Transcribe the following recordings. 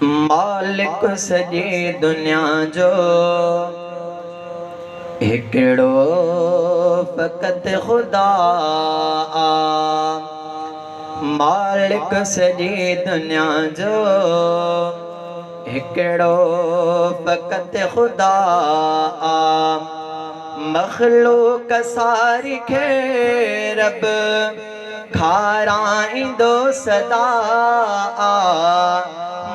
मालिक सॼी दुनिया जो हिकिड़ो फ़क़ति ख़ुदा आ। मालिक सॼी दुनिया जो हिकिड़ो फ़क़ति ख़ुदा आ। मख़लूक़ सारी खे रब खाराईंदो सदा आ।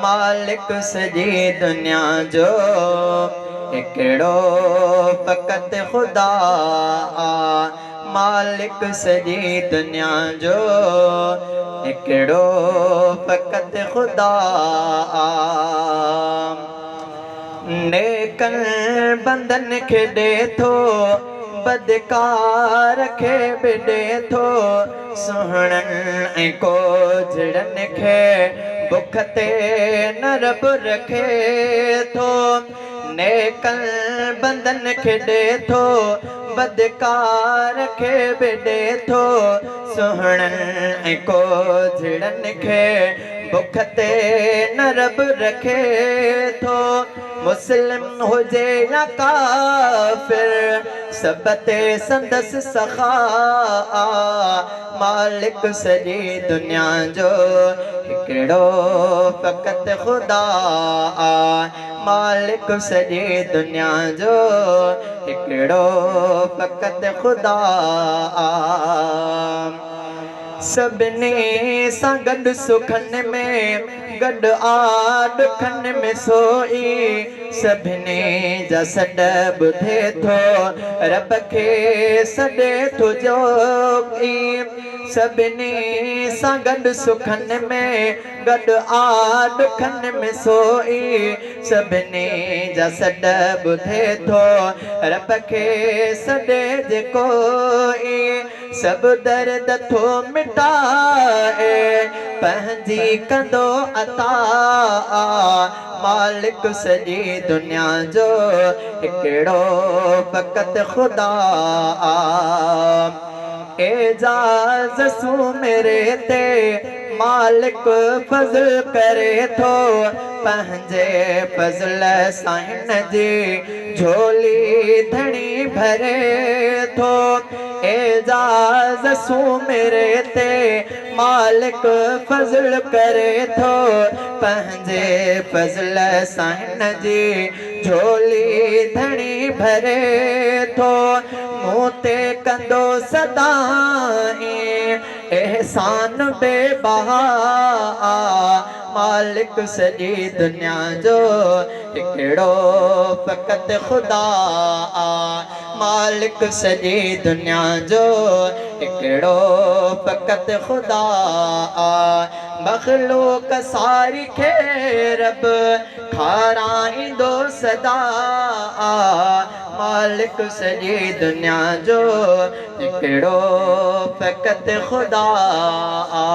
मालिक सॼी दुनिया जो हिकिड़ो फ़क़ति ख़ुदा आ। मालिक सॼी दुनिया जो हिकिड़ो फ़क़ति ख़ुदा आ। नेकनि बंदनि खे ॾे थो, बदकार खे बि ॾे थो, सुहिणनि ऐं कोझड़नि खे बुख ते न रब रखे थो। नेकनि बंदनि खे ॾे थो, बदकार खे बि ॾे थो, सुहिणनि ऐं कोझड़नि खे बुख ते न रब रखे थो। मुस्लिम हुजे या काफ़िर सब ते संदसि सख़ा आ। मालिक सॼी दुनिया जो हिकिड़ो फ़क़ति ख़ुदा आ। मालिक सॼी दुनिया जो हिकिड़ो फ़क़ति ख़ुदा आ। सभिनी सां गॾु सुखनि में, गॾु ॾुखनि में सोई, सभिनी जा सॾ ॿुधे थो, रब खे सॾे थो जोगी। सभिनी सां गॾु सुखनि में, गॾु ॾुखनि में सोई, सभिनी जा सॾ ॿुधे थो, रब खे सॾे जे कोई। सभु दर्द थो मिटाए, पंहिंजी कंदो अता। मालिक सॼी दुनिया जो हिकिड़ो फ़क़ति ख़ुदा आ। एजाज़ सुमेरे ते मालिक फज़ल करे थो, पंहिंजे फज़ल सां हिन जी झोली धणी भरे थो। एजाज़ सुमेरे ते मालिक फज़ल करे थो, पंहिंजे फज़ल सां हिन जी झोली धणी भरे थो। मूं ते कंदो सदाई एहसान बेबहा आ। मालिक सॼी दुनिया जो हिकिड़ो फ़क़ति ख़ुदा आ। मालिक सॼी दुनिया जो हिकिड़ो फ़क़ति ख़ुदा आ। मख़लूक़ सारी खे रब खाराईंदो सदा आ। मालिक सॼी दुनिया जो हिकिड़ो फ़क़ति ख़ुदा आ।